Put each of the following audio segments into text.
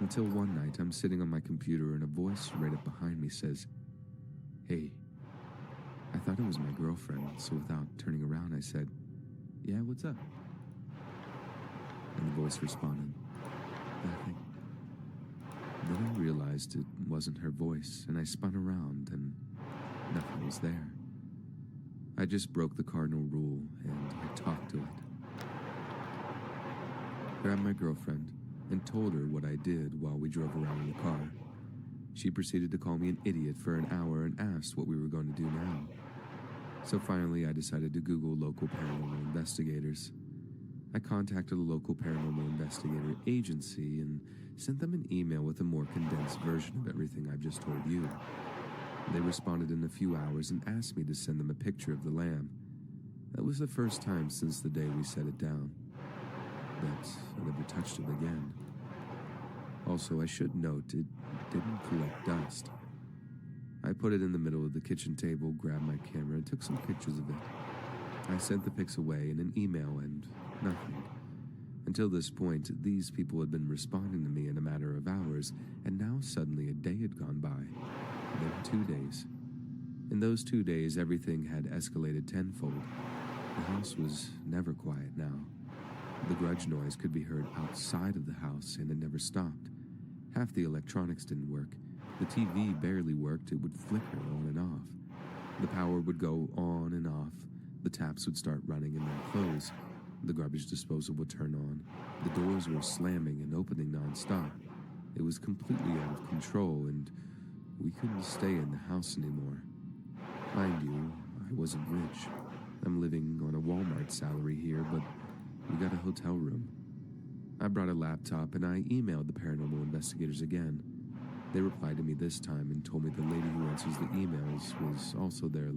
Until one night, I'm sitting on my computer and a voice right up behind me says, "Hey." I thought it was my girlfriend, so without turning around, I said, "Yeah, what's up?" And the voice responded, "Nothing." Then I realized it wasn't her voice, and I spun around, and nothing was there. I just broke the cardinal rule, and I talked to it. Grabbed my girlfriend and told her what I did while we drove around in the car. She proceeded to call me an idiot for an hour and asked what we were going to do now. So finally, I decided to Google local paranormal investigators. I contacted a local paranormal investigator agency and sent them an email with a more condensed version of everything I've just told you. They responded in a few hours and asked me to send them a picture of the lamb. That was the first time since the day we set it down. But I never touched it again. Also, I should note it didn't collect dust. I put it in the middle of the kitchen table, grabbed my camera, and took some pictures of it. I sent the pics away in an email and nothing. Until this point, these people had been responding to me in a matter of hours, and now suddenly a day had gone by. Then 2 days. In those 2 days, everything had escalated tenfold. The house was never quiet now. The grudge noise could be heard outside of the house, and it never stopped. Half the electronics didn't work. The TV barely worked. It would flicker on and off. The power would go on and off. The taps would start running and then close. The garbage disposal would turn on. The doors were slamming and opening nonstop. It was completely out of control, and we couldn't stay in the house anymore. Mind you, I wasn't rich. I'm living on a Walmart salary here, but we got a hotel room. I brought a laptop and I emailed the paranormal investigators again. They replied to me this time and told me the lady who answers the emails was also their,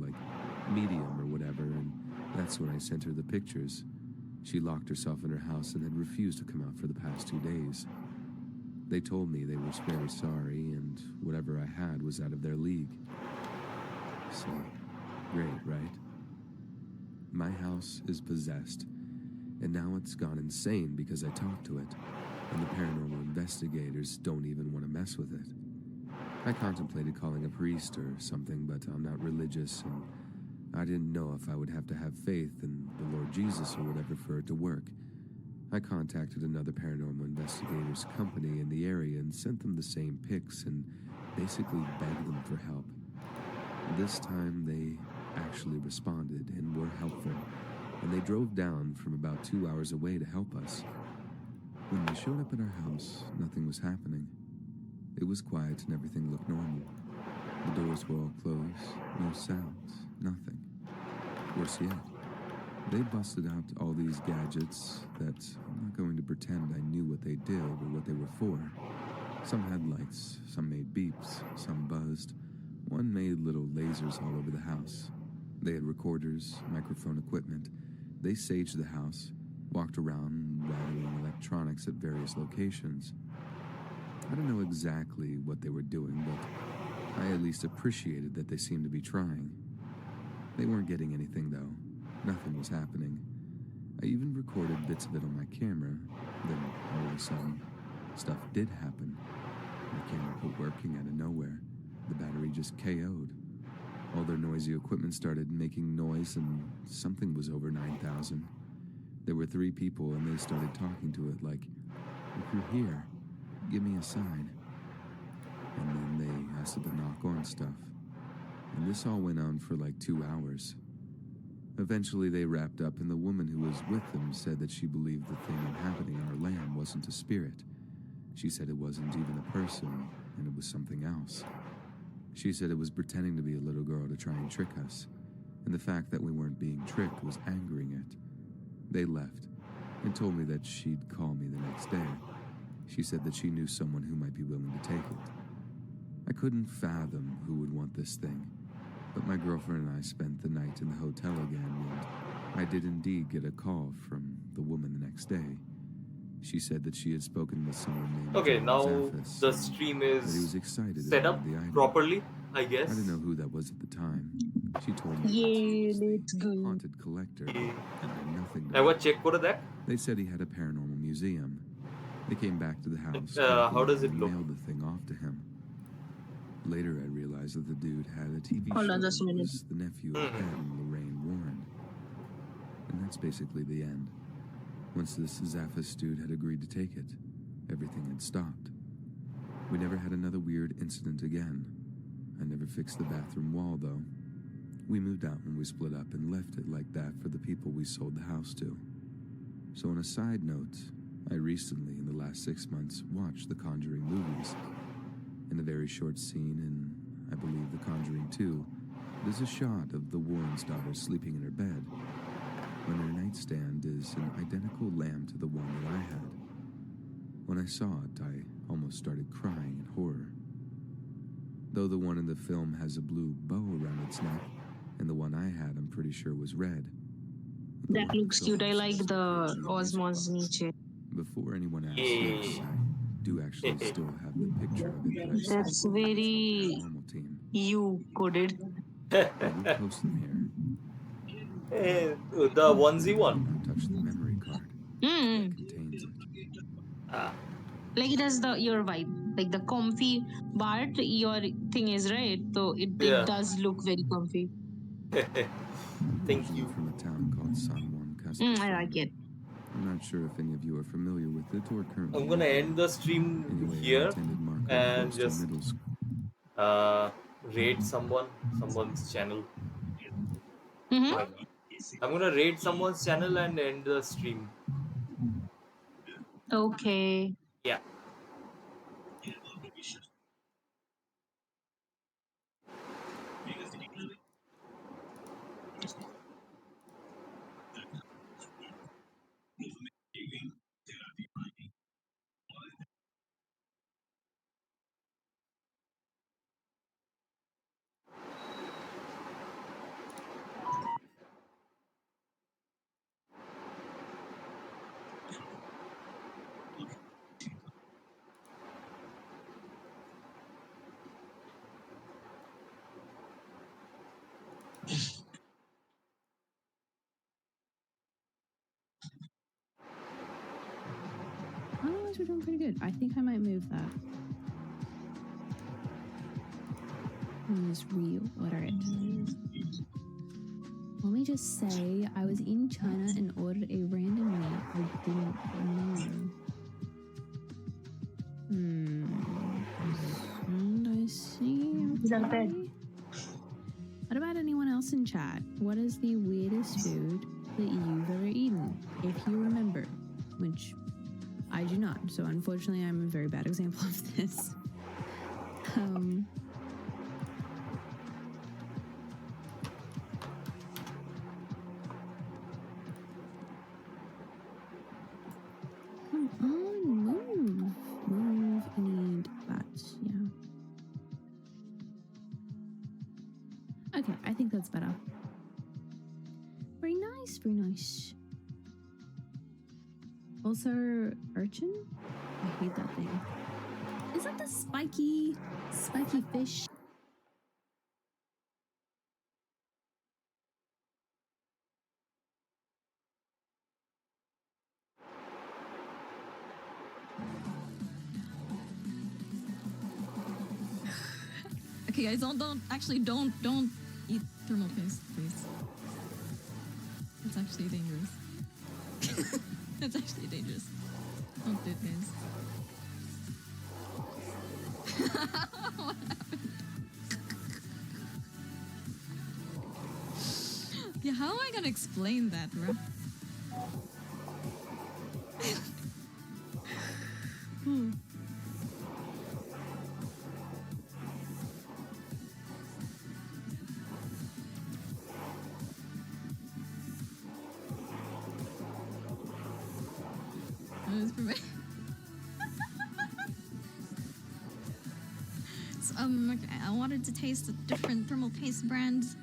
medium or whatever, and that's when I sent her the pictures. She locked herself in her house and had refused to come out for the past 2 days. They told me they were very sorry and whatever I had was out of their league. So, great, right? My house is possessed, and now it's gone insane because I talked to it, and the paranormal investigators don't even want to mess with it. I contemplated calling a priest or something, but I'm not religious, and I didn't know if I would have to have faith in the Lord Jesus or whatever for it to work. I contacted another paranormal investigators company in the area and sent them the same pics and basically begged them for help. This time they actually responded and were helpful, and they drove down from about 2 hours away to help us. When they showed up at our house, nothing was happening. It was quiet and everything looked normal. The doors were all closed, no sounds, nothing. Worse yet, they busted out all these gadgets that I'm not going to pretend I knew what they did or what they were for. Some had lights, some made beeps, some buzzed. One made little lasers all over the house. They had recorders, microphone equipment. They saged the house, walked around rattling electronics at various locations. I don't know exactly what they were doing, but I at least appreciated that they seemed to be trying. They weren't getting anything, though. Nothing was happening. I even recorded bits of it on my camera. Then, all of a sudden, stuff did happen. My camera quit working out of nowhere. The battery just KO'd. All their noisy equipment started making noise, and something was over 9,000. There were 3 people, and they started talking to it like, "If you're here, give me a sign." And then they asked it to knock on stuff. And this all went on for 2 hours. Eventually they wrapped up, and the woman who was with them said that she believed the thing inhabiting our land wasn't a spirit. She said it wasn't even a person, and it was something else. She said it was pretending to be a little girl to try and trick us, and the fact that we weren't being tricked was angering it. They left, and told me that she'd call me the next day. She said that she knew someone who might be willing to take it. I couldn't fathom who would want this thing, but my girlfriend and I spent the night in the hotel again, and I did indeed get a call from the woman the next day. She said that she had spoken with someone named Okay, now Zaphis, the and stream that he was is excited set about up the item. properly, I I didn't know guess. who that was at the time. She told me that he Yeah, was the let's go. haunted collector, and had nothing to Ever me. check for that? They said he had a paranormal museum. They came back to the house How does it and look? mailed the thing off to him. Later, I realized that the dude had a TV Hold show on just a that minute. was the nephew of Ed and Lorraine Warren. And that's basically the end. Once this Zaphis dude had agreed to take it, everything had stopped. We never had another weird incident again. I never fixed the bathroom wall, though. We moved out when we split up and left it like that for the people we sold the house to. So on a side note, I recently, in the last 6 months, watched the Conjuring movies. In a very short scene in, I believe, The Conjuring 2, there's a shot of the Warren's daughter sleeping in her bed, when her nightstand is an identical lamb to the one that I had. When I saw it, I almost started crying in horror. Though the one in the film has a blue bow around its neck, and the one I had, I'm pretty sure, was red. That looks cute. I like the Osmos Niche. Before anyone asks, yes, Yay. I do actually still have the picture of it that I sent That's to the very paranormal team. you coded. I will post them here. The onesie Do one. not touch the memory card. Mm. It contains it. Ah. Like it has your vibe. Like the comfy part, your thing is right. So it Yeah. does look very comfy. Thank Originally you. from a town called San Juan I like it. I'm not sure if any of you are familiar with it or currently. I'm gonna end the stream Anyway, I here attended Marco and Forster just Middle School. rate someone's channel. Mm-hmm. I'm gonna rate someone's channel and end the stream. Okay. Yeah. Otherwise, we're doing pretty good. I think I might move that. Let me just reorder it. Let me just say, I was in China and ordered a random meat I didn't know. And I see. Is that Okay. bad? What about anyone else in chat? What is the weirdest food that you've ever eaten? If you remember, which I do not. So unfortunately, I'm a very bad example of this. Come on, move. Move. I need that. Yeah. Okay, I think that's better. Very nice, very nice. Also, urchin? I hate that thing. Is that the spiky fish? Okay, guys, don't eat thermal paste, please. It's actually dangerous. It's actually dangerous. Don't do it, guys. What happened? Yeah, how am I gonna explain that, bro? So, I wanted to taste the different thermal paste brands.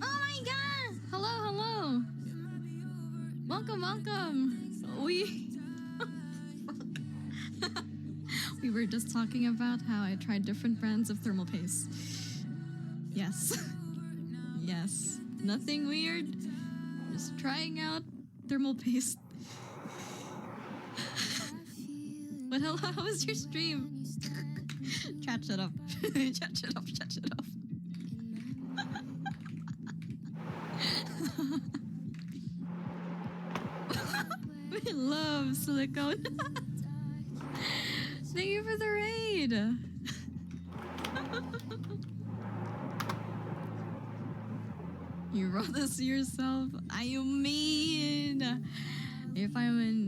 Oh my god! Hello. Welcome. We were just talking about how I tried different brands of thermal paste. Yes. Yes. Nothing weird. Just trying out thermal paste. But hello, how was your stream? Chat, shut up. Chat, shut up. Chat, shut up. We love silicone. Thank you for the raid. You wrote this yourself? I mean, if I'm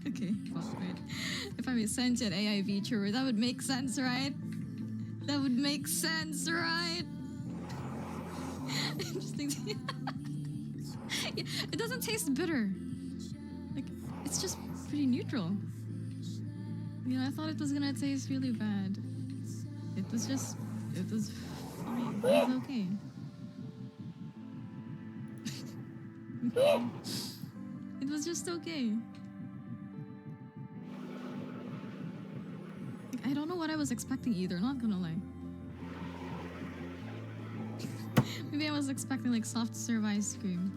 okay. Well, wait. If I'm a sentient AI VTuber, that would make sense, right? That would make sense, right? Interesting. Yeah, it doesn't taste bitter. Like, it's just pretty neutral. You know, I thought it was gonna taste really bad. It was fine. It was okay. It was just okay. Like, I don't know what I was expecting either, not gonna lie. Maybe I was expecting like soft serve ice cream.